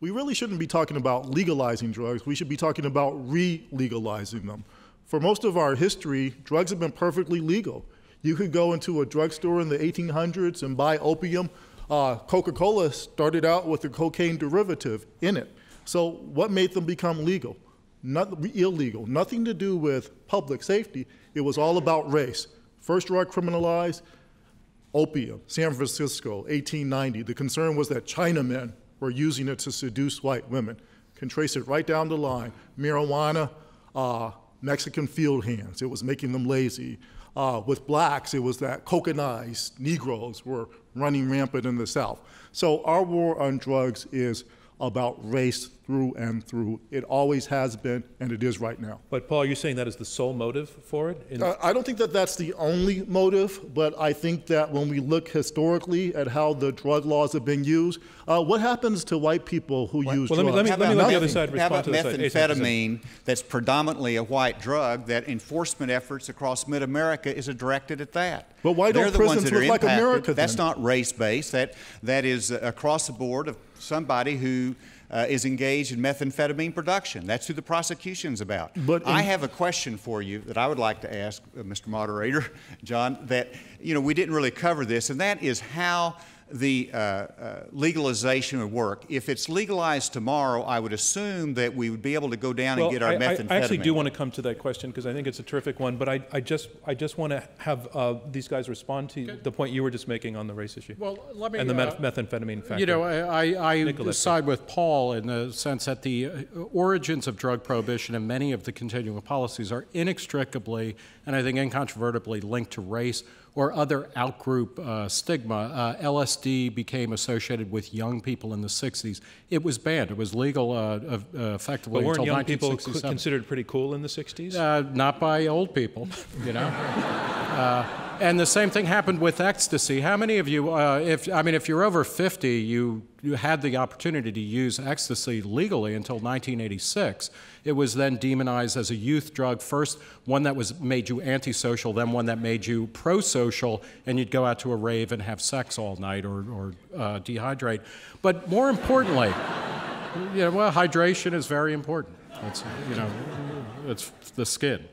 we really shouldn't be talking about legalizing drugs. We should be talking about re-legalizing them. For most of our history, drugs have been perfectly legal. You could go into a drugstore in the 1800s and buy opium. Coca-Cola started out with a cocaine derivative in it. So what made them become legal? Not illegal. Nothing to do with public safety. It was all about race. First drug criminalized, opium, San Francisco, 1890. The concern was that Chinamen were using it to seduce white women. Can trace it right down the line. Marijuana, Mexican field hands. It was making them lazy. With blacks, it was that cocainized Negroes were running rampant in the South. So our war on drugs is about race through and through. It always has been, and it is right now. But Paul, you're saying that is the sole motive for it? I don't think that that's the only motive, but I think that when we look historically at how the drug laws have been used, what happens to white people who use drugs? Let me let the other side respond to this. Methamphetamine, that's predominantly a white drug, that enforcement efforts across mid-America is directed at that. But why don't prisons look like America then? That's not race-based. That is across the board of somebody who is engaged in methamphetamine production. That's who the prosecution's about. But I have a question for you that I would like to ask, Mr. Moderator, John, that, you know, we didn't really cover this, and that is how the legalization would work. If it's legalized tomorrow, I would assume that we would be able to go down and get our methamphetamine. I actually do want to come to that question because I think it's a terrific one, but I just want to have these guys respond to the point you were just making on the race issue. Well, let me, and the methamphetamine factor. You know, I side with Paul in the sense that the origins of drug prohibition and many of the continuing policies are inextricably and I think incontrovertibly linked to race or other outgroup stigma. LSD became associated with young people in the 60s. It was banned. It was legal effectively but weren't until young people 1967. considered pretty cool in the 60s? Not by old people, you know. And the same thing happened with ecstasy. How many of you, if you're over 50, you had the opportunity to use ecstasy legally until 1986. It was then demonized as a youth drug. First, one that made you antisocial, then one that made you pro-social, and you'd go out to a rave and have sex all night or dehydrate. But more importantly, you know, well, hydration is very important. It's, you know, it's the skin.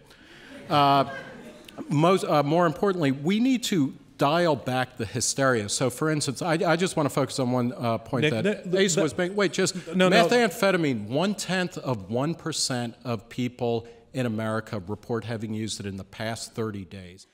More importantly, we need to dial back the hysteria. So, for instance, I just want to focus on one point Nick, that Asa was making. Wait, just methamphetamine, 0.1% of people in America report having used it in the past 30 days.